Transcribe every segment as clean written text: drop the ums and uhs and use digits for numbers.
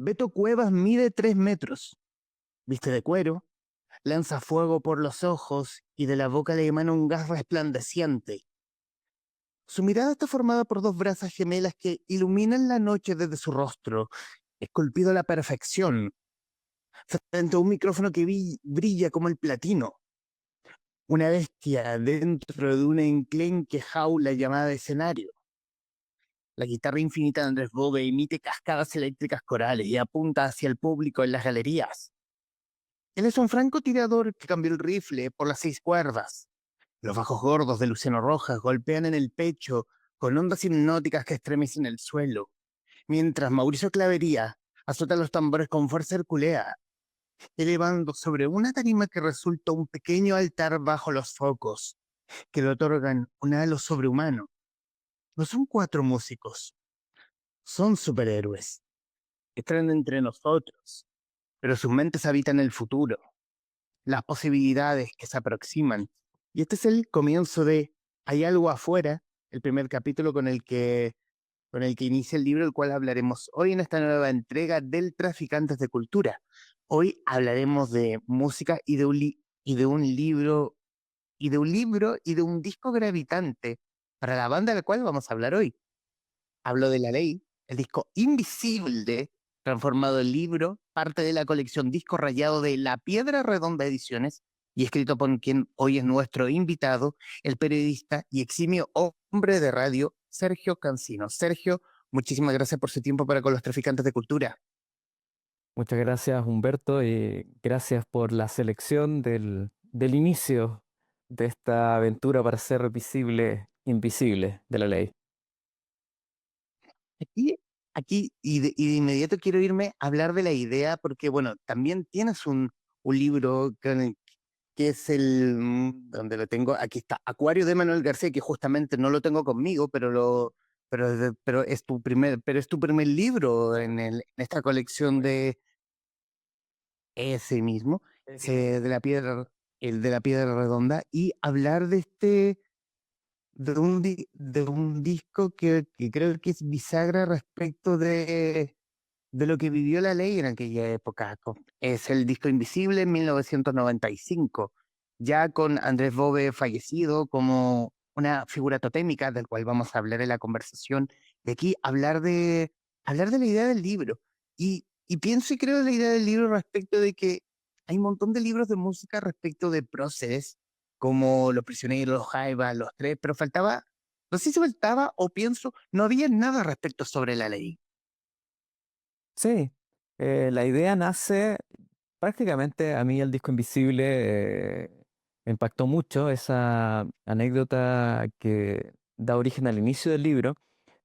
Beto Cuevas mide 3 metros, viste de cuero, lanza fuego por los ojos y de la boca le emana un gas resplandeciente. Su mirada está formada por dos brasas gemelas que iluminan la noche desde su rostro, esculpido a la perfección, frente a un micrófono que brilla como el platino. Una bestia dentro de una enclenque jaula llamada escenario. La guitarra infinita de Andrés Bove emite cascadas eléctricas corales y apunta hacia el público en las galerías. Él es un francotirador que cambió el rifle por las 6 cuerdas. Los bajos gordos de Luciano Rojas golpean en el pecho con ondas hipnóticas que estremecen el suelo, mientras Mauricio Clavería azota los tambores con fuerza herculea, elevando sobre una tarima que resulta un pequeño altar bajo los focos, que le otorgan un halo sobrehumano. No son 4 músicos, son superhéroes. Están entre nosotros, pero sus mentes habitan el futuro, las posibilidades que se aproximan. Y este es el comienzo de Hay algo afuera, el primer capítulo con el que inicia el libro, el cual hablaremos hoy en esta nueva entrega del Traficantes de Cultura. Hoy hablaremos de música y de un libro y de un disco gravitante para la banda de la cual vamos a hablar hoy. Hablo de La Ley, el disco Invisible, transformado en libro, parte de la colección Disco Rayado de La Piedra Redonda Ediciones y escrito por quien hoy es nuestro invitado, el periodista y eximio hombre de radio, Sergio Cancino. Sergio, muchísimas gracias por su tiempo para con los Traficantes de Cultura. Muchas gracias, Humberto, y gracias por la selección del inicio de esta aventura para ser visible, invisible de la ley. Aquí, aquí, y de inmediato quiero irme a hablar de la idea, porque bueno, también tienes un libro que es donde lo tengo, aquí está, Acuario de Manuel García, que justamente no lo tengo conmigo, pero es tu primer libro en esta colección de ese mismo, de la piedra, el de la piedra redonda, y hablar de un disco que creo que es bisagra respecto de lo que vivió la ley en aquella época. Es el disco Invisible en 1995, ya con Andrés Bove fallecido como una figura totémica del cual vamos a hablar en la conversación. De aquí hablar de la idea del libro. Y pienso y creo en la idea del libro respecto de que hay un montón de libros de música respecto de próceres, como Los Prisioneros, Los Jaivas, Los Tres, pero faltaba, no sé si faltaba o pienso, no había nada respecto sobre la ley. Sí, la idea nace prácticamente, a mí el disco Invisible me impactó mucho. Esa anécdota que da origen al inicio del libro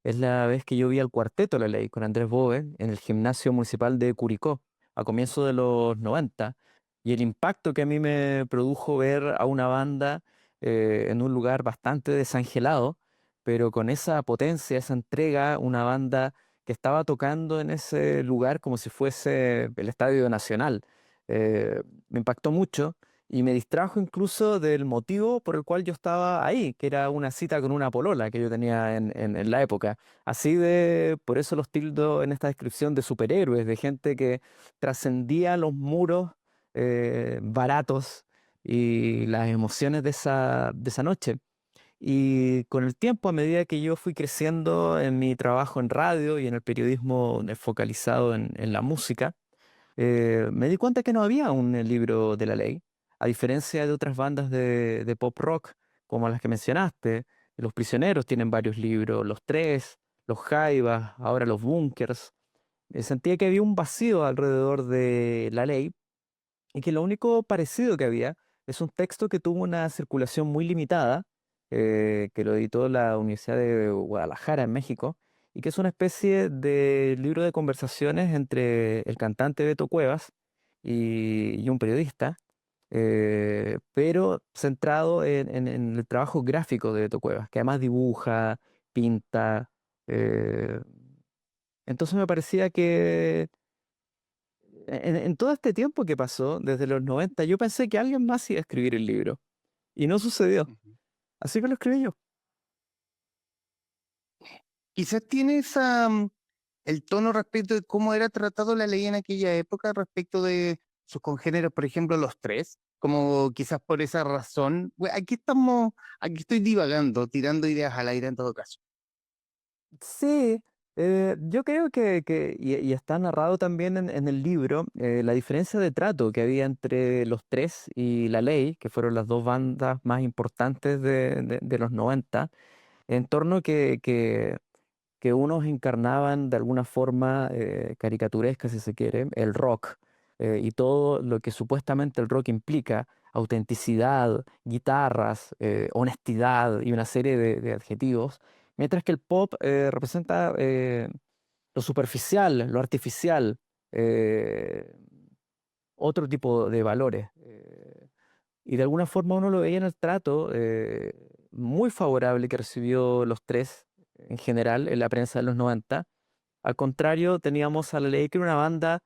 es la vez que yo vi al Cuarteto La Ley con Andrés Bove en el gimnasio municipal de Curicó a comienzos de los 90, y el impacto que a mí me produjo ver a una banda en un lugar bastante desangelado, pero con esa potencia, esa entrega, una banda que estaba tocando en ese lugar como si fuese el Estadio Nacional. Me impactó mucho y me distrajo incluso del motivo por el cual yo estaba ahí, que era una cita con una polola que yo tenía en la época. Así de, por eso los tildo en esta descripción de superhéroes, de gente que trascendía los muros baratos y las emociones de esa noche. Y con el tiempo, a medida que yo fui creciendo en mi trabajo en radio y en el periodismo focalizado en la música, me di cuenta que no había un libro de la ley, a diferencia de otras bandas de pop rock, como las que mencionaste. Los Prisioneros tienen varios libros, Los Tres, Los Jaivas, ahora Los Bunkers. Sentía que había un vacío alrededor de la ley y que lo único parecido que había es un texto que tuvo una circulación muy limitada, que lo editó la Universidad de Guadalajara en México, y que es una especie de libro de conversaciones entre el cantante Beto Cuevas y un periodista, pero centrado en el trabajo gráfico de Beto Cuevas, que además dibuja, pinta. eh, entonces me parecía que en todo este tiempo que pasó, desde los 90, yo pensé que alguien más iba a escribir el libro. Y no sucedió. Así que lo escribí yo. Quizás tiene el tono respecto de cómo era tratado la ley en aquella época respecto de sus congéneros, por ejemplo, los tres, como quizás por esa razón. Aquí estoy divagando, tirando ideas al aire en todo caso. Sí, yo creo y está narrado también en el libro, la diferencia de trato que había entre los tres y La Ley, que fueron las dos bandas más importantes de los 90, en torno que unos encarnaban de alguna forma caricaturesca, si se quiere, el rock, y todo lo que supuestamente el rock implica, autenticidad, guitarras, honestidad y una serie de adjetivos, mientras que el pop representa lo superficial, lo artificial, eh, otro tipo de valores. Y de alguna forma uno lo veía en el trato muy favorable que recibió los tres en general en la prensa de los 90. Al contrario, teníamos a La Ley, que era una banda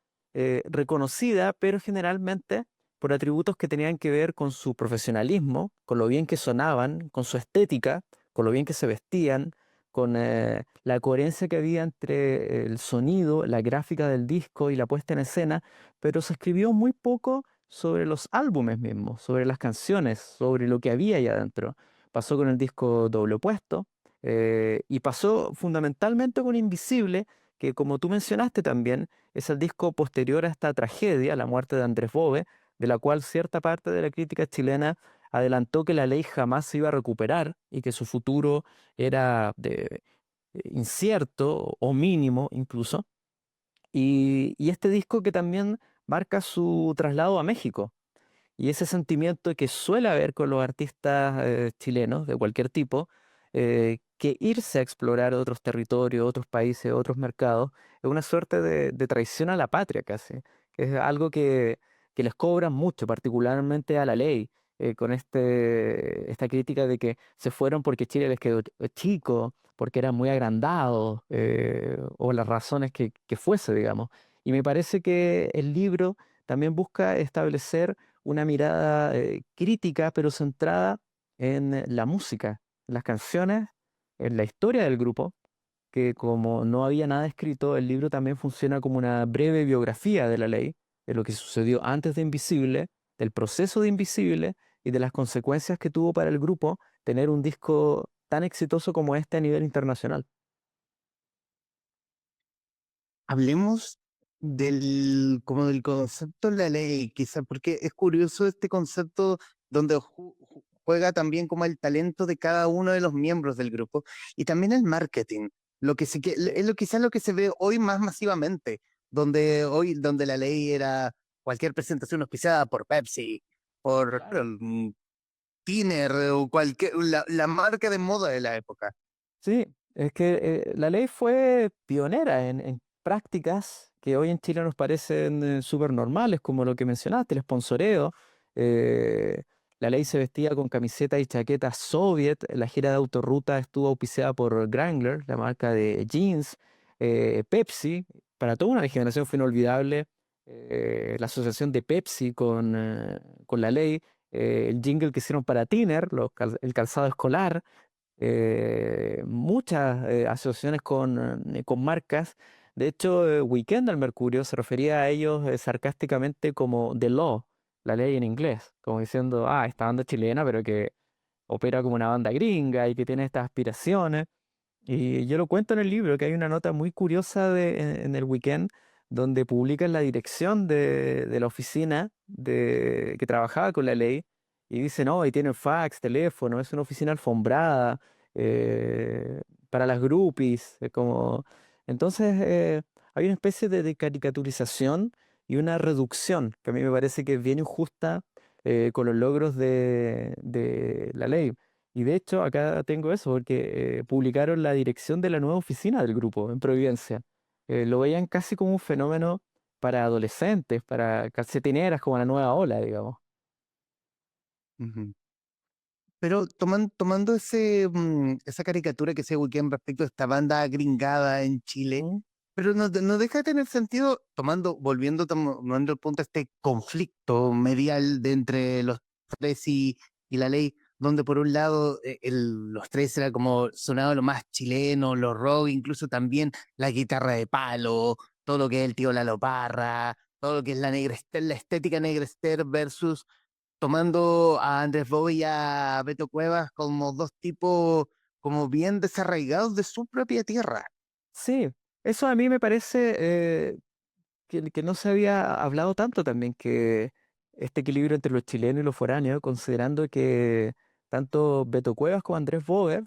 reconocida, pero generalmente por atributos que tenían que ver con su profesionalismo, con lo bien que sonaban, con su estética, con lo bien que se vestían, con la coherencia que había entre el sonido, la gráfica del disco y la puesta en escena, pero se escribió muy poco sobre los álbumes mismos, sobre las canciones, sobre lo que había ahí adentro. Pasó con el disco Doble Opuesto, y pasó fundamentalmente con Invisible, que como tú mencionaste también, es el disco posterior a esta tragedia, la muerte de Andrés Bove, de la cual cierta parte de la crítica chilena adelantó que La Ley jamás se iba a recuperar y que su futuro era incierto o mínimo incluso. Y este disco que también marca su traslado a México. Y ese sentimiento que suele haber con los artistas chilenos de cualquier tipo, que irse a explorar otros territorios, otros países, otros mercados, es una suerte de traición a la patria casi, que es algo que les cobran mucho, particularmente a La Ley, con esta crítica de que se fueron porque Chile les quedó chico, porque eran muy agrandados, o las razones que fuese, digamos. Y me parece que el libro también busca establecer una mirada crítica, pero centrada en la música, en las canciones, en la historia del grupo, que como no había nada escrito, el libro también funciona como una breve biografía de La Ley, de lo que sucedió antes de Invisible, del proceso de Invisible y de las consecuencias que tuvo para el grupo tener un disco tan exitoso como este a nivel internacional. Hablemos como del concepto de la ley, quizá, porque es curioso este concepto donde juega también como el talento de cada uno de los miembros del grupo y también el marketing, lo que es quizás lo que se ve hoy más masivamente, donde la ley era cualquier presentación auspiciada por Pepsi, por Claro. Tiner o la marca de moda de la época. Sí, es que La Ley fue pionera en prácticas que hoy en Chile nos parecen súper normales, como lo que mencionaste, el sponsoreo. eh, La Ley se vestía con camiseta y chaqueta soviet. La gira de Autorruta estuvo auspiciada por Wrangler, la marca de jeans. Pepsi, para toda una generación fue inolvidable la asociación de Pepsi con La Ley. El jingle que hicieron para Tiner, el calzado escolar, muchas asociaciones con marcas. De hecho, Weekend al Mercurio se refería a ellos sarcásticamente como The Law, la ley en inglés, como diciendo, ah, esta banda chilena, pero que opera como una banda gringa y que tiene estas aspiraciones. Y yo lo cuento en el libro, que hay una nota muy curiosa en el Weekend donde publican la dirección de la oficina que trabajaba con La Ley y dicen, oh, y tienen fax, teléfono, es una oficina alfombrada eh, para las groupies. Entonces, hay una especie de caricaturización y una reducción que a mí me parece que es bien injusta con los logros de La Ley. Y de hecho, acá tengo eso, porque publicaron la dirección de la nueva oficina del grupo en Providencia. Lo veían casi como un fenómeno para adolescentes, para calcetineras, como la nueva ola, digamos. Ujú. Pero tomando esa caricatura que se Weekend respecto a esta banda gringada en Chile, Mm. pero no deja de tener sentido, tomando el punto este conflicto medial de entre los tres y la ley. donde por un lado los tres era como sonado lo más chileno, los rock, incluso también la guitarra de palo, todo lo que es el tío Lalo Parra, todo lo que es la estética negrester versus tomando a Andrés Bobe y a Beto Cuevas como dos tipos como bien desarraigados de su propia tierra. Sí, eso a mí me parece que no se había hablado tanto también, que este equilibrio entre los chilenos y los foráneos, considerando que tanto Beto Cuevas como Andrés Boer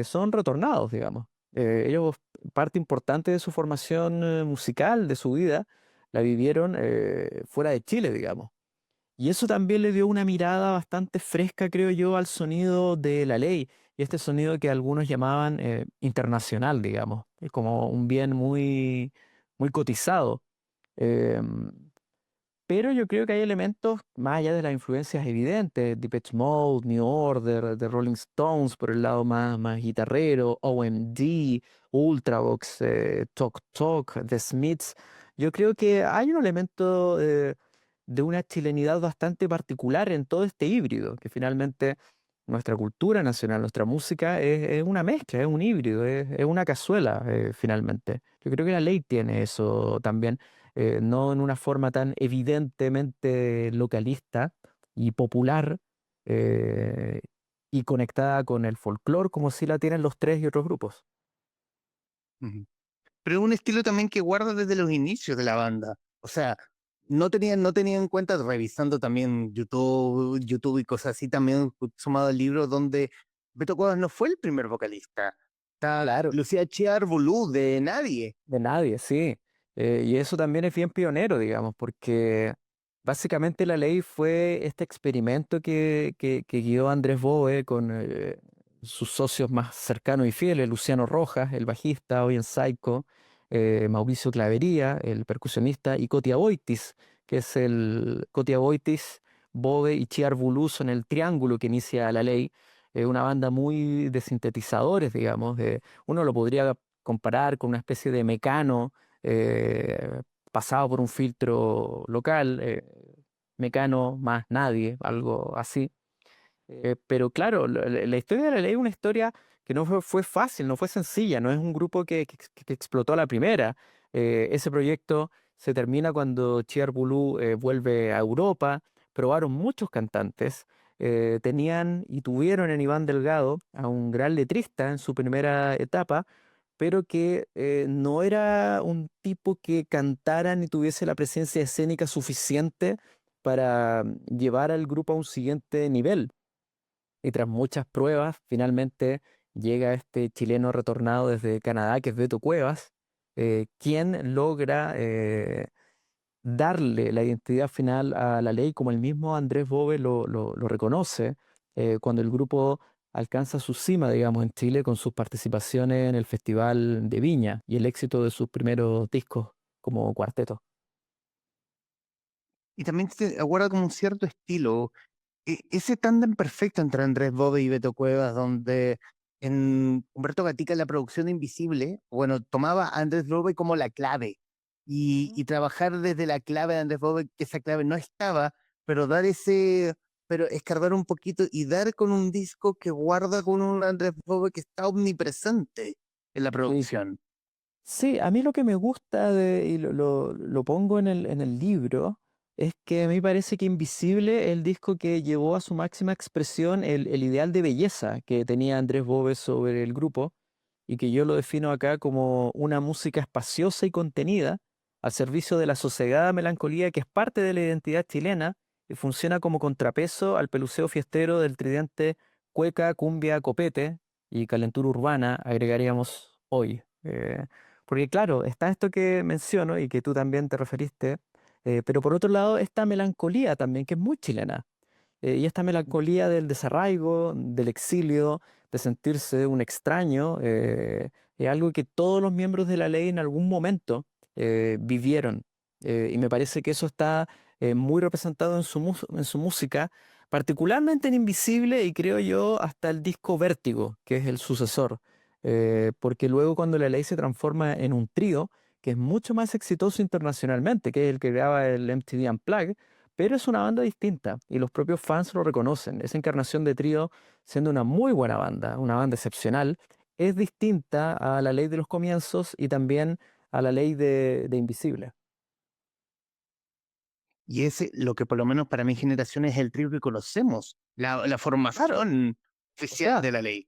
son retornados, digamos. Ellos, parte importante de su formación musical, de su vida, la vivieron fuera de Chile, digamos. Y eso también le dio una mirada bastante fresca, creo yo, al sonido de la ley. Y este sonido que algunos llamaban internacional, digamos, es como un bien muy, muy cotizado. Em, pero yo creo que hay elementos, más allá de las influencias evidentes, Depeche Mode, New Order, The Rolling Stones, por el lado más guitarrero, OMD, Ultravox, Talk Talk, The Smiths. Yo creo que hay un elemento de una chilenidad bastante particular en todo este híbrido, que finalmente nuestra cultura nacional, nuestra música es una mezcla, es un híbrido, es una cazuela, finalmente. Yo creo que la ley tiene eso también, no en una forma tan evidentemente localista y popular, eh, y conectada con el folclore como si la tienen los tres y otros grupos. Ujú. Pero es un estilo también que guarda desde los inicios de la banda. O sea, no tenía en cuenta, revisando también YouTube y cosas así, también sumado al libro donde Beto Cuevas no fue el primer vocalista. Está Claro. Lucía Chiar Bulú de Nadie. De nadie, sí. Y eso también es bien pionero, digamos, porque básicamente la ley fue este experimento que guió Andrés Boe con sus socios más cercanos y fieles, Luciano Rojas, el bajista, hoy en Psycho, Mauricio Clavería, el percusionista, y Cotia Boitis, que es el Cotia Boitis, Boe y Chiar Bulú son el triángulo que inicia la ley. Una banda muy de sintetizadores, digamos, uno lo podría comparar con una especie de Mecano pasado por un filtro local, Mecano más nadie, algo así. Pero claro, la historia de la ley es una historia que no fue fácil, no fue sencilla, no es un grupo que explotó a la primera. Ese proyecto se termina cuando Chiar Bulú vuelve a Europa, probaron muchos cantantes, tenían y tuvieron en Iván Delgado a un gran letrista en su primera etapa, pero que no era un tipo que cantara ni tuviese la presencia escénica suficiente para llevar al grupo a un siguiente nivel. Y tras muchas pruebas, finalmente llega este chileno retornado desde Canadá, que es Beto Cuevas, quien logra darle la identidad final a la ley, como el mismo Andrés Bove lo reconoce, cuando el grupo alcanza su cima, digamos, en Chile con sus participaciones en el Festival de Viña y el éxito de sus primeros discos como cuarteto. Y también se guarda como un cierto estilo. Ese tándem perfecto entre Andrés Bove y Beto Cuevas, donde en Humberto Gatica la producción Invisible, bueno, tomaba a Andrés Bove como la clave y trabajar desde la clave de Andrés Bove, que esa clave no estaba, pero pero escarbar un poquito y dar con un disco que guarda con un Andrés Bove que está omnipresente en la Sí. producción. Sí, a mí lo que me gusta y lo pongo en el libro, es que a mí parece que Invisible es el disco que llevó a su máxima expresión el ideal de belleza que tenía Andrés Boves sobre el grupo, y que yo lo defino acá como una música espaciosa y contenida al servicio de la sosegada melancolía que es parte de la identidad chilena y funciona como contrapeso al peluceo fiestero del tridente cueca, cumbia, copete y calentura urbana, agregaríamos hoy. Porque claro, está esto que menciono y que tú también te referiste, pero por otro lado, esta melancolía también, que es muy chilena, y esta melancolía del desarraigo, del exilio, de sentirse un extraño, es algo que todos los miembros de la ley en algún momento vivieron. Y me parece que eso está muy representado en en su música, particularmente en Invisible y creo yo hasta el disco Vértigo, que es el sucesor. Porque luego cuando la ley se transforma en un trío, que es mucho más exitoso internacionalmente, que es el que graba el MTV Unplugged, pero es una banda distinta y los propios fans lo reconocen. Esa encarnación de Trío, siendo una muy buena banda, una banda excepcional, es distinta a La Ley de los Comienzos y también a La Ley de Invisible. Y ese, lo que por lo menos para mi generación es el trío que conocemos, la formación oficial de la ley.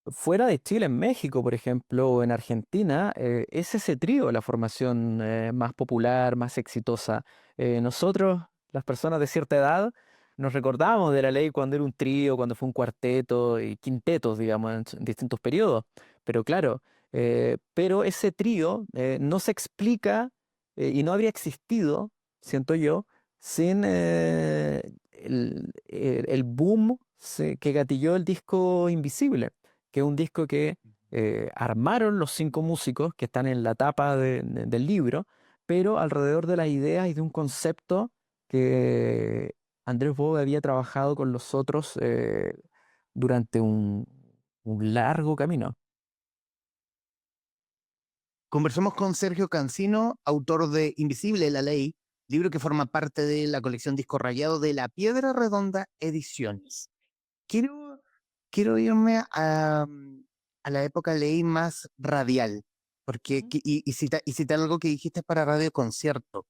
Fuera de Chile, en México, por ejemplo, o en Argentina, es ese trío la formación más popular, más exitosa. Nosotros, las personas de cierta edad, nos recordamos de La Ley cuando era un trío, cuando fue un cuarteto y quintetos, digamos, en distintos periodos. Pero claro, pero ese trío no se explica y no habría existido, siento yo, sin el boom que gatilló el disco Invisible, que es un disco que armaron los 5 músicos que están en la tapa del libro, pero alrededor de las ideas y de un concepto que Andrés Bogue había trabajado con los otros durante un largo camino. Conversamos con Sergio Cancino, autor de Invisible, la ley, libro que forma parte de la colección Disco Rayado de La Piedra Redonda Ediciones. Quiero, quiero irme a la época ley más radial, porque, y citar algo que dijiste para Radio Concierto.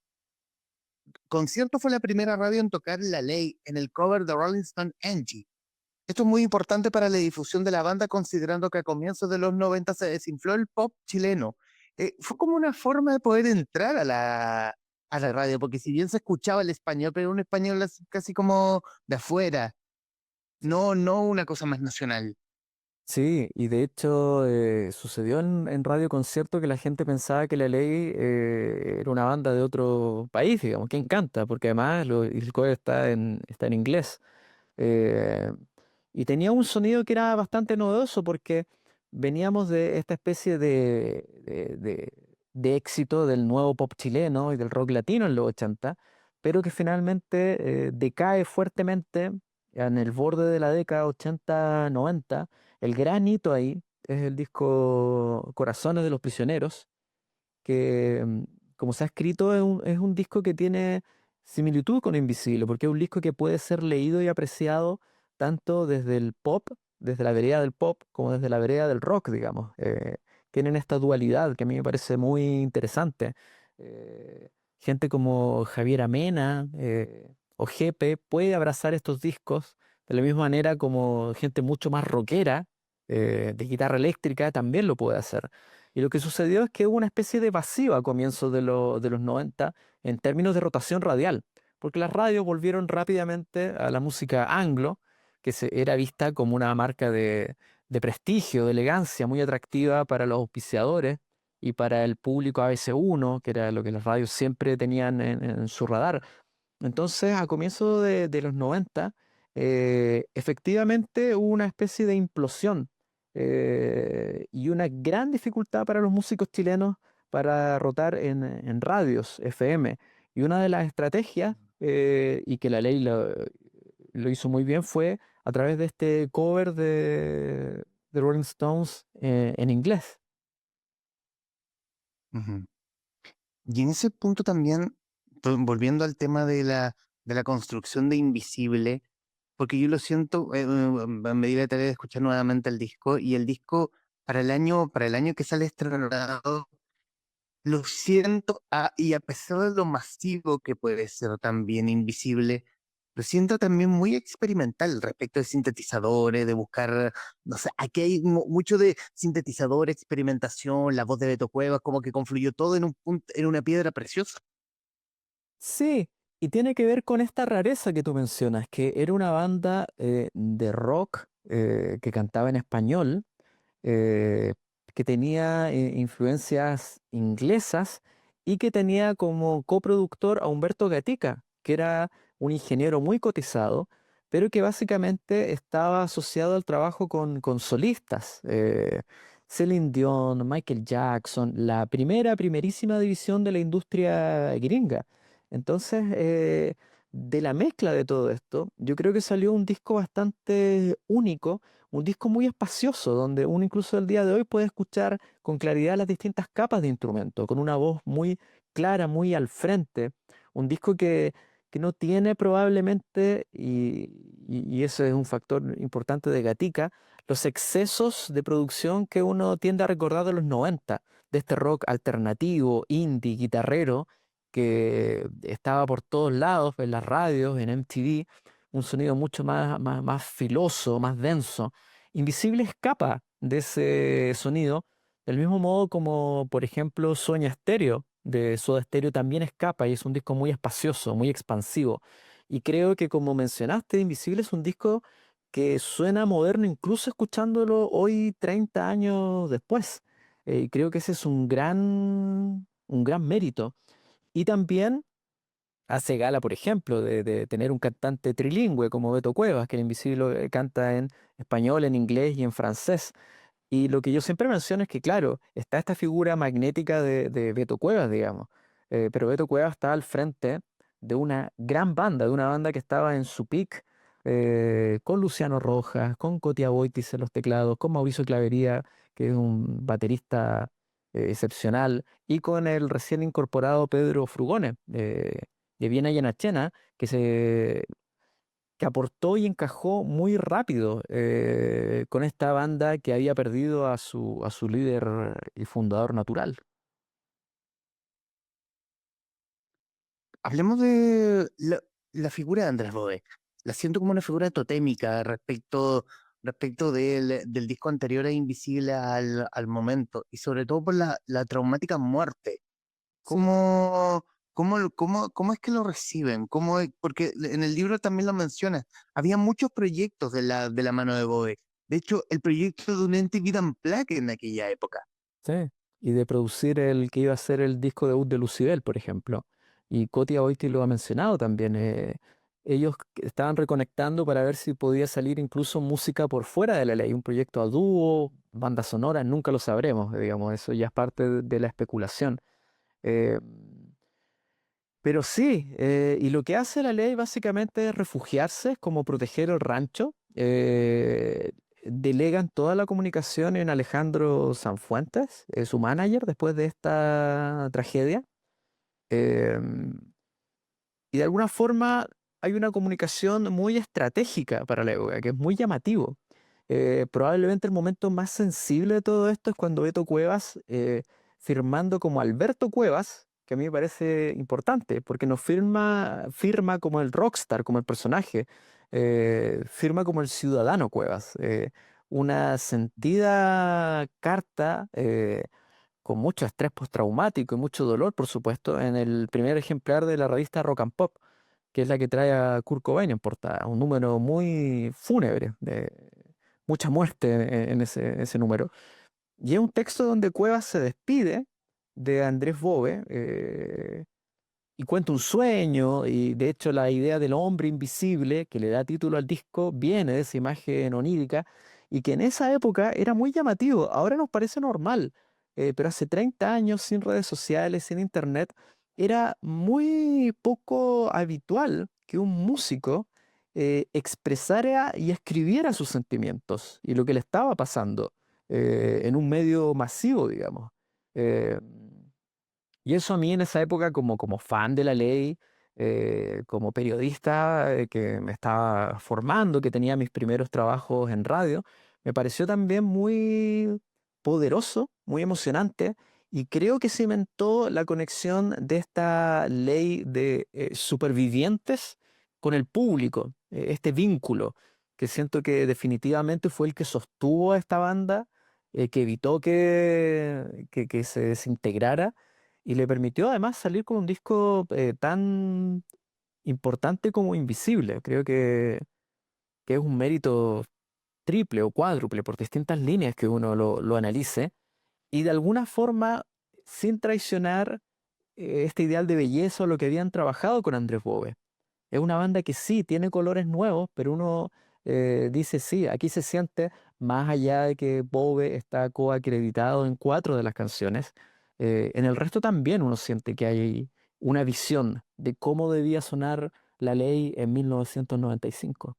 Concierto fue la primera radio en tocar la ley en el cover de Rolling Stone Angie. Esto es muy importante para la difusión de la banda, considerando que a comienzos de los 90 se desinfló el pop chileno. Fue como una forma de poder entrar a la radio, porque si bien se escuchaba el español, pero era un español casi como de afuera, no una cosa más nacional. Sí, y de hecho sucedió en Radio Concierto que la gente pensaba que La Ley era una banda de otro país, digamos, que encanta, porque además el cover está en inglés. Eh, y tenía un sonido que era bastante novedoso porque veníamos de esta especie de éxito del nuevo pop chileno y del rock latino en los 80, pero que finalmente decae fuertemente en el borde de la década 80-90. El gran hito ahí es el disco Corazones de los Prisioneros, que, como se ha escrito, es un disco que tiene similitud con Invisible, porque es un disco que puede ser leído y apreciado tanto desde el pop, desde la vereda del pop, como desde la vereda del rock, digamos. Tienen esta dualidad que a mí me parece muy interesante. Eh, Gente como Javier Amena o Jepe puede abrazar estos discos de la misma manera como gente mucho más rockera, de guitarra eléctrica, también lo puede hacer. Y lo que sucedió es que hubo una especie de vacío a comienzos de los 90 en términos de rotación radial, porque las radios volvieron rápidamente a la música anglo, que era vista como una marca de prestigio, de elegancia, muy atractiva para los auspiciadores y para el público ABC1, que era lo que las radios siempre tenían en su radar. Entonces, a comienzos de los 90, efectivamente hubo una especie de implosión y una gran dificultad para los músicos chilenos para rotar en radios FM. Y una de las estrategias, y que la ley lo hizo muy bien, fue a través de este cover de Rolling Stones en inglés. Ujú. Y en ese punto también, volviendo al tema de la construcción de Invisible, porque yo lo siento, me di la tarea de escuchar nuevamente el disco, y el disco para el año que sale estrenado, lo siento, y a pesar de lo masivo que puede ser también Invisible, lo siento también muy experimental respecto de sintetizadores, de buscar, no sé, aquí hay mucho de sintetizador, experimentación, la voz de Beto Cuevas, como que confluyó todo en un punto, en una piedra preciosa. Sí, y tiene que ver con esta rareza que tú mencionas, que era una banda de rock que cantaba en español, eh, que tenía influencias inglesas y que tenía como coproductor a Humberto Gatica, que era un ingeniero muy cotizado, pero que básicamente estaba asociado al trabajo con solistas. Celine Dion, Michael Jackson, la primerísima división de la industria gringa. Entonces, de la mezcla de todo esto, yo creo que salió un disco bastante único, un disco muy espacioso, donde uno incluso el día de hoy puede escuchar con claridad las distintas capas de instrumento, con una voz muy clara, muy al frente. Un disco que no tiene probablemente, y eso es un factor importante de Gatica, los excesos de producción que uno tiende a recordar de los 90 de este rock alternativo, indie, guitarrero, que estaba por todos lados, en las radios, en MTV, un sonido mucho más filoso, más denso. Invisible escapa de ese sonido, del mismo modo como, por ejemplo, Sueña Stereo de Soda Stereo también escapa y es un disco muy espacioso, muy expansivo. Y creo que, como mencionaste, Invisible es un disco que suena moderno incluso escuchándolo hoy 30 años después. Y creo que ese es un gran mérito. Y también hace gala, por ejemplo, de tener un cantante trilingüe como Beto Cuevas, que el Invisible canta en español, en inglés y en francés. Y lo que yo siempre menciono es que, claro, está esta figura magnética de Beto Cuevas, digamos, pero Beto Cuevas está al frente de una gran banda, de una banda que estaba en su peak, con Luciano Rojas, con Cotia Boitis en los teclados, con Mauricio Clavería, que es un baterista excepcional, y con el recién incorporado Pedro Frugone, de Viena y Enachena, que aportó y encajó muy rápido con esta banda que había perdido a su líder y fundador natural. Hablemos de la figura de Andrés Bode. La siento como una figura totémica respecto del disco anterior a Invisible al momento, y sobre todo por la traumática muerte. Sí, ¿Cómo, cómo es que lo reciben? Porque en el libro también lo menciona. Había muchos proyectos de la mano de Bode. De hecho, el proyecto de un ente Vida en Plaque en aquella época. sí. Y de producir el que iba a ser el disco debut de Lucibel, por ejemplo. Y Cotia Boiti lo ha mencionado también. Ellos estaban reconectando para ver si podía salir incluso música por fuera de la ley, un proyecto a dúo, banda sonora, nunca lo sabremos, digamos, eso ya es parte de la especulación. Eh, Pero sí, y lo que hace la ley básicamente es refugiarse, es como proteger el rancho. Delegan toda la comunicación en Alejandro Sanfuentes, su manager, después de esta tragedia. em, y de alguna forma hay una comunicación muy estratégica para la época, que es muy llamativo. Probablemente el momento más sensible de todo esto es cuando Beto Cuevas, firmando como Alberto Cuevas, que a mí me parece importante, porque no firma como el rockstar, como el personaje, firma como el ciudadano Cuevas. Una sentida carta con mucho estrés postraumático y mucho dolor, por supuesto, en el primer ejemplar de la revista Rock and Pop, que es la que trae a Kurt Cobain en portada, un número muy fúnebre, de mucha muerte en ese número. Y es un texto donde Cuevas se despide de Andrés Bove, y cuenta un sueño, y de hecho la idea del hombre invisible que le da título al disco viene de esa imagen onírica, y que en esa época era muy llamativo, ahora nos parece normal, pero hace 30 años sin redes sociales, sin internet, era muy poco habitual que un músico expresara y escribiera sus sentimientos y lo que le estaba pasando en un medio masivo, digamos. Eh, y eso a mí en esa época, como fan de la ley, como periodista que me estaba formando, que tenía mis primeros trabajos en radio, me pareció también muy poderoso, muy emocionante, y creo que cimentó la conexión de esta ley de supervivientes con el público, este vínculo, que siento que definitivamente fue el que sostuvo a esta banda, que evitó que se desintegrara y le permitió además salir con un disco tan importante como Invisible. Creo que es un mérito triple o cuádruple por distintas líneas que uno lo analice y de alguna forma sin traicionar este ideal de belleza o lo que habían trabajado con Andrés Bove. Es una banda que sí tiene colores nuevos, pero uno dice sí, aquí se siente, más allá de que Bobe está coacreditado en 4 de las canciones, en el resto también uno siente que hay una visión de cómo debía sonar la ley en 1995.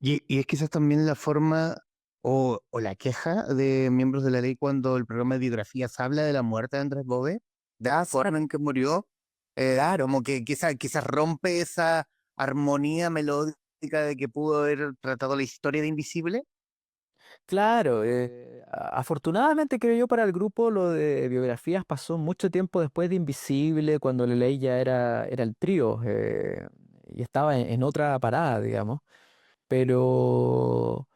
Y es quizás también la forma o la queja de miembros de la ley cuando el programa de biografías habla de la muerte de Andrés Bove, de la forma en que murió, Claro, como que quizás rompe esa armonía melódica de que pudo haber tratado la historia de Invisible. Claro, afortunadamente creo yo para el grupo lo de biografías pasó mucho tiempo después de Invisible, cuando Leley ya era el trío y estaba en otra parada, digamos. Pero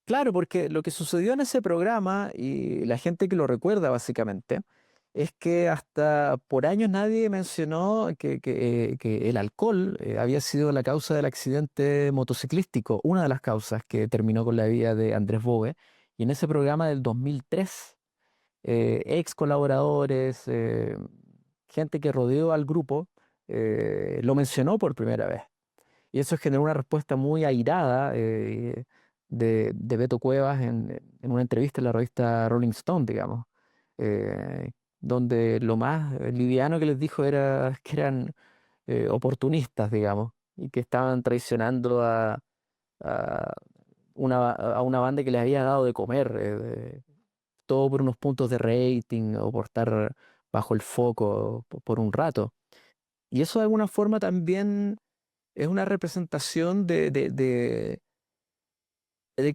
claro, porque lo que sucedió en ese programa y la gente que lo recuerda básicamente es que hasta por años nadie mencionó que el alcohol había sido la causa del accidente motociclístico, una de las causas que terminó con la vida de Andrés Bove. Y en ese programa del 2003, ex colaboradores, gente que rodeó al grupo, lo mencionó por primera vez. Y eso generó una respuesta muy airada de Beto Cuevas en una entrevista en la revista Rolling Stone, digamos, donde lo más liviano que les dijo era que eran oportunistas, digamos, y que estaban traicionando a a una banda que les había dado de comer, todo por unos puntos de rating o por estar bajo el foco por un rato. Y eso de alguna forma también es una representación de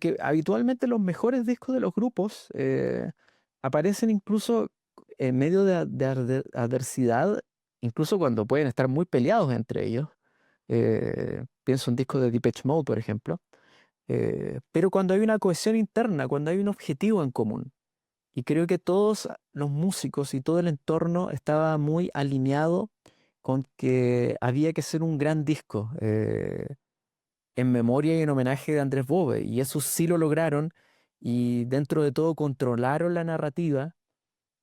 que habitualmente los mejores discos de los grupos aparecen incluso en medio de adversidad, incluso cuando pueden estar muy peleados entre ellos. Pienso en discos de Depeche Mode, por ejemplo. Pero cuando hay una cohesión interna, cuando hay un objetivo en común. Y creo que todos los músicos y todo el entorno estaba muy alineado con que había que hacer un gran disco. En memoria y en homenaje de Andrés Bove, y eso sí lo lograron, y dentro de todo controlaron la narrativa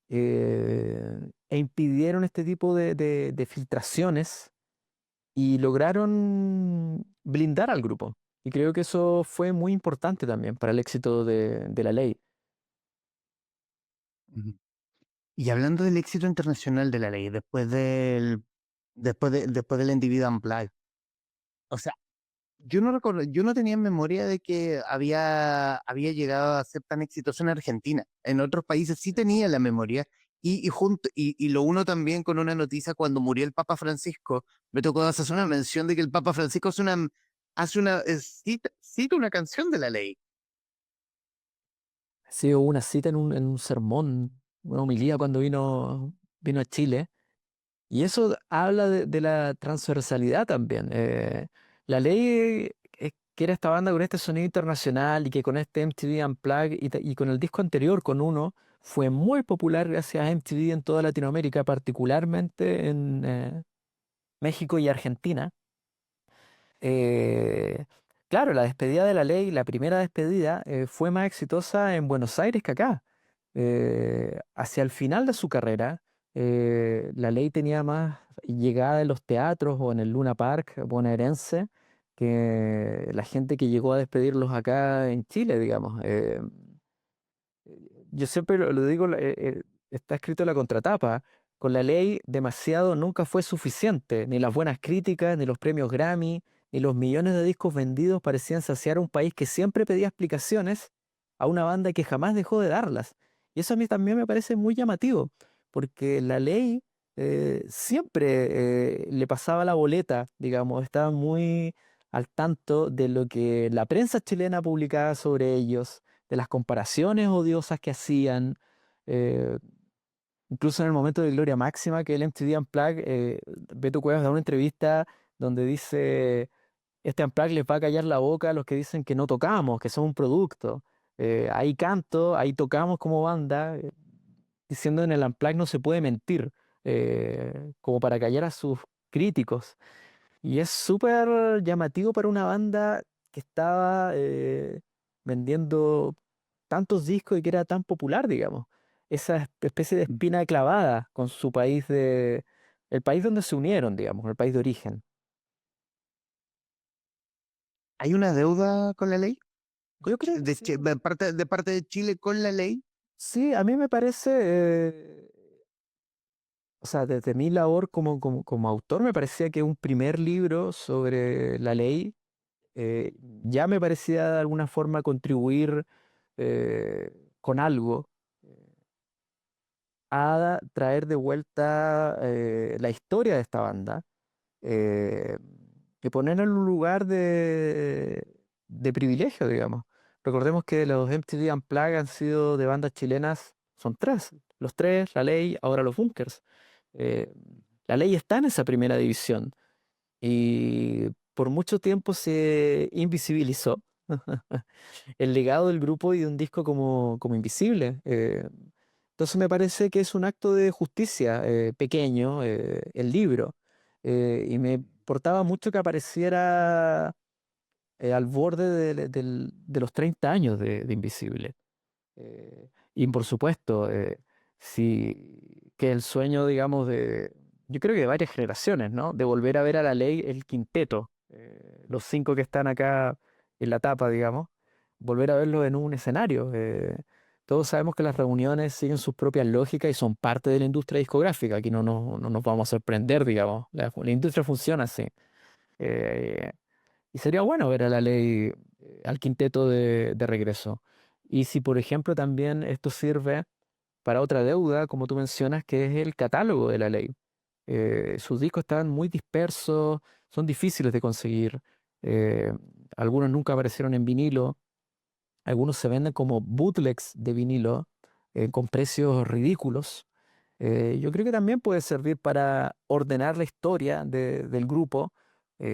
e impidieron este tipo de filtraciones y lograron blindar al grupo. Y creo que eso fue muy importante también para el éxito de la ley. Ujú. Y hablando del éxito internacional de la ley, después del Individual Unplugged, o sea, yo no recuerdo, yo no tenía en memoria de que había llegado a ser tan exitoso en Argentina. En otros países sí tenía la memoria. Y lo uno también con una noticia cuando murió el Papa Francisco, me tocó hacer una mención de que el Papa Francisco cita una canción de la ley. Sí, hubo una cita en un sermón, una homilía cuando vino a Chile. Y eso habla de la transversalidad también. La ley que era esta banda con este sonido internacional y que con este MTV Unplugged y con el disco anterior, con Uno, fue muy popular gracias a MTV en toda Latinoamérica, particularmente en México y Argentina. Eh, claro, la despedida de la ley, la primera despedida, fue más exitosa en Buenos Aires que acá. Hacia el final de su carrera, la ley tenía más llegada en los teatros o en el Luna Park bonaerense que la gente que llegó a despedirlos acá en Chile, digamos. Yo siempre lo digo, está escrito en la contratapa, con la ley demasiado nunca fue suficiente, ni las buenas críticas, ni los premios Grammy, ni los millones de discos vendidos parecían saciar a un país que siempre pedía explicaciones a una banda que jamás dejó de darlas. Y eso a mí también me parece muy llamativo, porque la ley siempre le pasaba la boleta, digamos, estaba muy al tanto de lo que la prensa chilena publicaba sobre ellos, de las comparaciones odiosas que hacían. eh, Incluso en el momento de gloria máxima que el MTV Unplugged, Beto Cuevas da una entrevista donde dice, este Unplugged les va a callar la boca a los que dicen que no tocamos, que somos un producto. Ahí canto, ahí tocamos como banda, diciendo en el Unplugged no se puede mentir, como para callar a sus críticos. Y es súper llamativo para una banda que estaba vendiendo tantos discos y que era tan popular, digamos. Esa especie de espina clavada con su país el país donde se unieron, digamos, el país de origen. ¿Hay una deuda con la ley? Yo creo que sí. De parte de Chile con la ley. Sí, a mí me parece, o sea, desde mi labor como autor, me parecía que un primer libro sobre la ley ya me parecía de alguna forma contribuir con algo. a traer de vuelta la historia de esta banda eh, y ponerla en un lugar de privilegio, digamos. Recordemos que los MTV Unplugged han sido de bandas chilenas, son tres, los tres, La Ley, ahora los Bunkers. Eh, La Ley está en esa primera división y por mucho tiempo se invisibilizó el legado del grupo y de un disco como invisible. Entonces me parece que es un acto de justicia pequeño, el libro, y me importaba mucho que apareciera al borde de los 30 años de Invisible. Y por supuesto, sí, que el sueño, digamos, yo creo que de varias generaciones, ¿no? De volver a ver a La Ley el quinteto, los cinco que están acá en la tapa, digamos, volver a verlo en un escenario. Todos sabemos que las reuniones siguen sus propias lógicas y son parte de la industria discográfica. Aquí no nos vamos a sorprender, digamos. La industria funciona así. Eh, y sería bueno ver a La Ley, al quinteto de regreso. Y si, por ejemplo, también esto sirve para otra deuda, como tú mencionas, que es el catálogo de La Ley. Sus discos están muy dispersos, son difíciles de conseguir. eh, Algunos nunca aparecieron en vinilo, algunos se venden como bootlegs de vinilo con precios ridículos. Yo creo que también puede servir para ordenar la historia del grupo,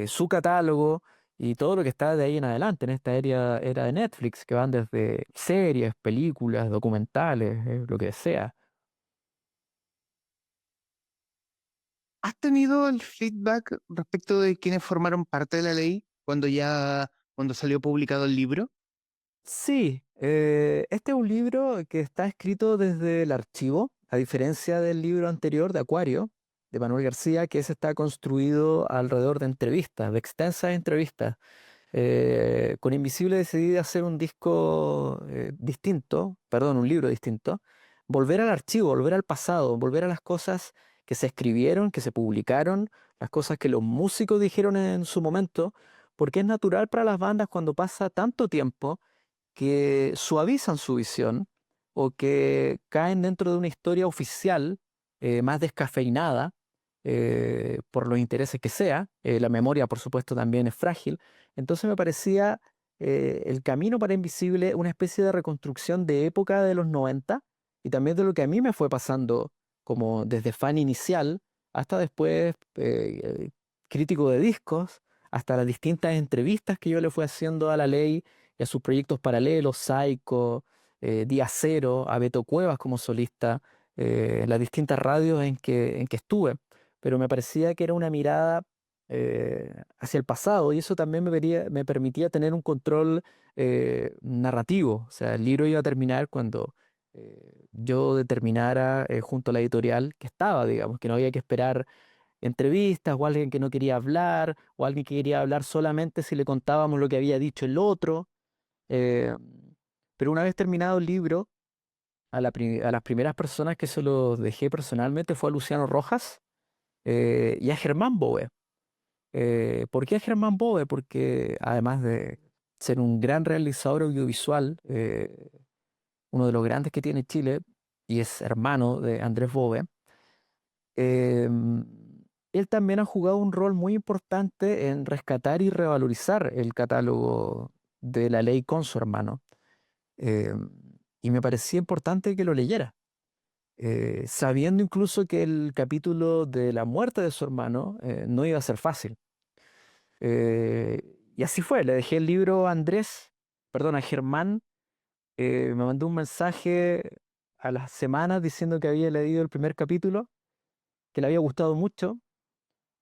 su catálogo y todo lo que está de ahí en adelante en esta era de Netflix, que van desde series, películas, documentales, lo que sea. ¿Has tenido el feedback respecto de quienes formaron parte de la ley cuando salió publicado el libro? Sí, este es un libro que está escrito desde el archivo, a diferencia del libro anterior de Acuario, de Manuel García, que ese está construido alrededor de entrevistas, de extensas entrevistas. Con Invisible decidí hacer un disco distinto, perdón, un libro distinto, volver al archivo, volver al pasado, volver a las cosas que se escribieron, que se publicaron, las cosas que los músicos dijeron en su momento, porque es natural para las bandas cuando pasa tanto tiempo que suavizan su visión o que caen dentro de una historia oficial más descafeinada por los intereses que sea. La memoria, por supuesto, también es frágil. Entonces me parecía el camino para Invisible una especie de reconstrucción de época de los 90 y también de lo que a mí me fue pasando como desde fan inicial hasta después crítico de discos, hasta las distintas entrevistas que yo le fui haciendo a La Ley y a sus proyectos paralelos, Psycho, Día Cero, a Beto Cuevas como solista, las distintas radios en que estuve. Pero me parecía que era una mirada hacia el pasado y eso también me permitía tener un control narrativo. O sea, el libro iba a terminar cuando yo determinara junto a la editorial que estaba, digamos, que no había que esperar entrevistas o alguien que no quería hablar o alguien que quería hablar solamente si le contábamos lo que había dicho el otro. Eh, pero una vez terminado el libro, a las primeras personas que se lo dejé personalmente fue a Luciano Rojas y a Germán Boe. ¿Por qué a Germán Boe? Porque además de ser un gran realizador audiovisual, uno de los grandes que tiene Chile, y es hermano de Andrés Boe, em, él también ha jugado un rol muy importante en rescatar y revalorizar el catálogo de La Ley con su hermano. eh, y me parecía importante que lo leyera, sabiendo incluso que el capítulo de la muerte de su hermano no iba a ser fácil. Eh, y así fue, le dejé el libro a Andrés, perdón, a Germán, me mandó un mensaje a las semanas diciendo que había leído el primer capítulo, que le había gustado mucho,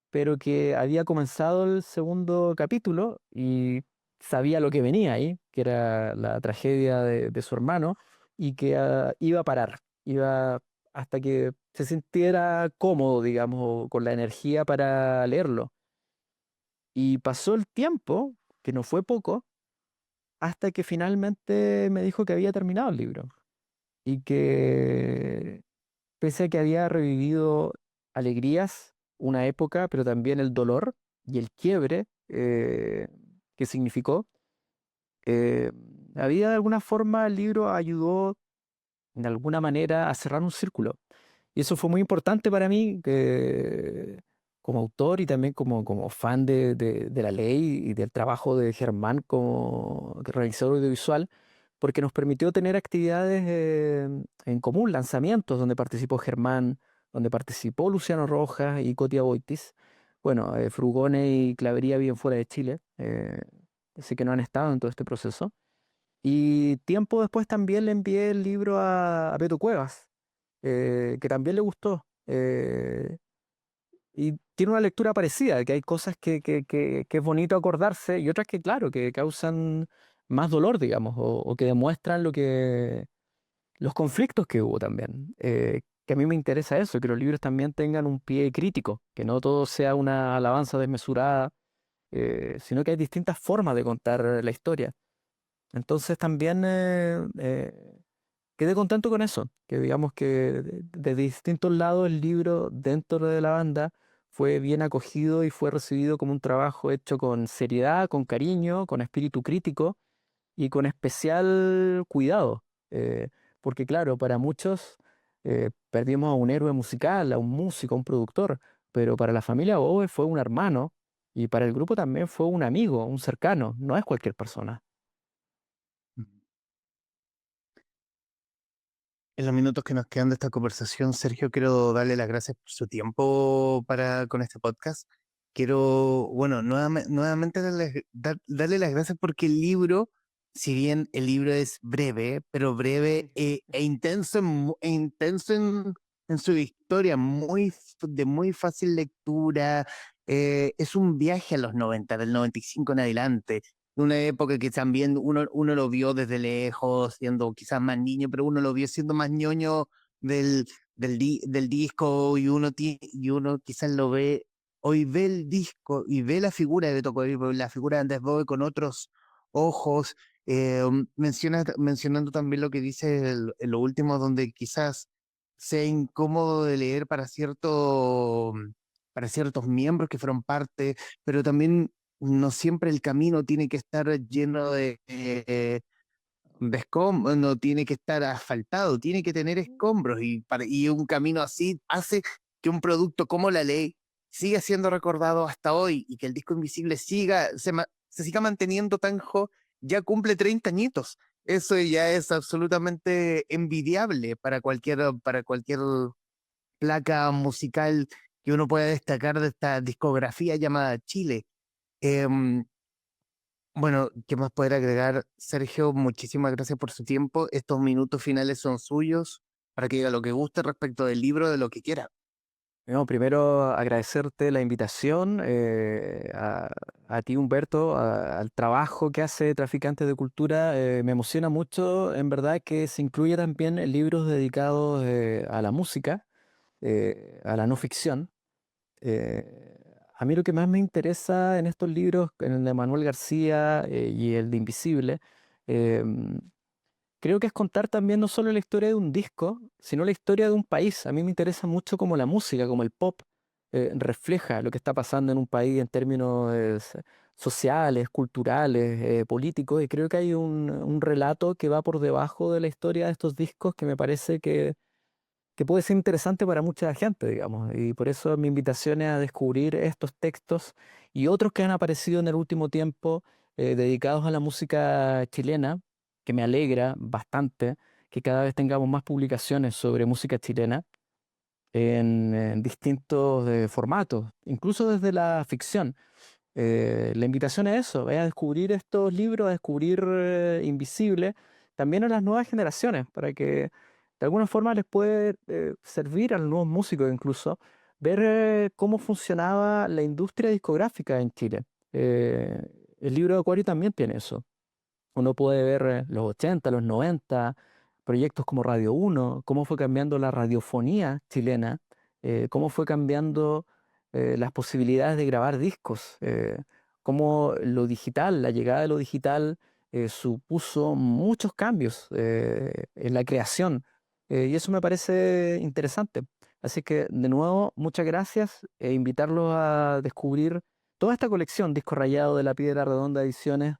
pero que había comenzado el segundo capítulo y sabía lo que venía ahí, que era la tragedia de su hermano, y que iba a parar, iba hasta que se sintiera cómodo, digamos, o con la energía para leerlo. Y pasó el tiempo, que no fue poco, hasta que finalmente me dijo que había terminado el libro y que pese a que había revivido alegrías, una época, pero también el dolor y el quiebre que significó, eh, había de alguna forma el libro ayudó de alguna manera a cerrar un círculo. Y eso fue muy importante para mí como autor y también como fan de la ley y del trabajo de Germán como realizador audiovisual, porque nos permitió tener actividades en común, lanzamientos donde participó Germán, donde participó Luciano Rojas y Cotia Boitis. Bueno, Frugone y Clavería viven fuera de Chile, así que no han estado en todo este proceso. Y tiempo después también le envié el libro a Beto Cuevas, que también le gustó. Y tiene una lectura parecida, que hay cosas que es bonito acordarse y otras que, claro, que causan más dolor, digamos, o que demuestran los conflictos que hubo también. Que a mí me interesa eso, que los libros también tengan un pie crítico, que no todo sea una alabanza desmesurada, sino que hay distintas formas de contar la historia. Entonces también quedé contento con eso, que digamos que de distintos lados el libro dentro de la banda fue bien acogido y fue recibido como un trabajo hecho con seriedad, con cariño, con espíritu crítico y con especial cuidado. Porque claro, para muchos perdimos a un héroe musical, a un músico, a un productor, pero para la familia Bowe fue un hermano y para el grupo también fue un amigo, un cercano, no es cualquier persona. En los minutos que nos quedan de esta conversación, Sergio, quiero darle las gracias por su tiempo con este podcast. Quiero, bueno, nuevamente darle las gracias porque el libro, si bien el libro es breve, pero breve e intenso, en su historia, de muy fácil lectura, es un viaje a los 90 del 95 en adelante, una época que también uno lo vio desde lejos, siendo quizás más niño, pero uno lo vio siendo más ñoño del, del disco y uno quizás lo ve, hoy ve el disco y ve la figura de Beto Cuevillo, la figura de Andrés Bobe con otros ojos, mencionando también lo que dice en lo último, donde quizás sea incómodo de leer para ciertos miembros que fueron parte, pero también no siempre el camino tiene que estar lleno de escombros, no tiene que estar asfaltado, tiene que tener escombros y un camino así hace que un producto como La Ley siga siendo recordado hasta hoy y que el disco invisible se siga manteniendo ya cumple 30 añitos. Eso ya es absolutamente envidiable para cualquier placa musical que uno pueda destacar de esta discografía llamada Chile. Em, bueno, ¿qué más poder agregar? Sergio, muchísimas gracias por su tiempo. Estos minutos finales son suyos para que diga lo que guste respecto del libro, de lo que quiera. No, primero agradecerte la invitación, a ti Humberto, al trabajo que hace Traficantes de Cultura. Me emociona mucho, en verdad, que se incluya también libros dedicados a la música, a la no ficción. A mí lo que más me interesa en estos libros, en el de Manuel García y el de Invisible, em, creo que es contar también no solo la historia de un disco, sino la historia de un país. A mí me interesa mucho cómo la música, como el pop, refleja lo que está pasando en un país en términos sociales, culturales, políticos, y creo que hay un relato que va por debajo de la historia de estos discos que me parece que puede ser interesante para mucha gente, digamos. Y por eso mi invitación es a descubrir estos textos y otros que han aparecido en el último tiempo dedicados a la música chilena, que me alegra bastante que cada vez tengamos más publicaciones sobre música chilena en distintos formatos, incluso desde la ficción. La invitación es eso, es a descubrir estos libros, a descubrir Invisible, también a las nuevas generaciones, para que de alguna forma les puede servir a los nuevos músicos incluso, ver cómo funcionaba la industria discográfica en Chile. Eh, el libro de Acuario también tiene eso. Uno puede ver los 80, los 90, proyectos como Radio Uno, cómo fue cambiando la radiofonía chilena, cómo fue cambiando las posibilidades de grabar discos, cómo lo digital, la llegada de lo digital supuso muchos cambios en la creación. Y eso me parece interesante. Así que, de nuevo, muchas gracias e invitarlos a descubrir toda esta colección, Disco Rayado de la Piedra Redonda Ediciones,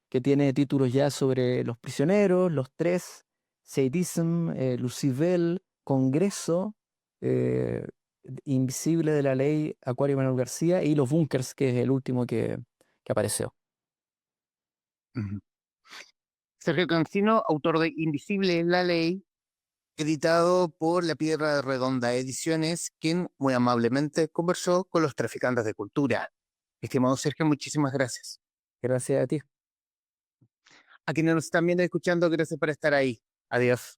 que tiene títulos ya sobre Los Prisioneros, Los Tres, Sadism, Lucibel, Congreso, eh, Invisible de la Ley, Acuario Manuel García, y Los Bunkers, que es el último que apareció. Ujú. Sergio Cancino, autor de Invisible la Ley, editado por La Piedra Redonda Ediciones, quien muy amablemente conversó con los traficantes de cultura. Estimado Sergio, muchísimas gracias. Gracias a ti. A quienes nos están viendo y escuchando, gracias por estar ahí. Adiós.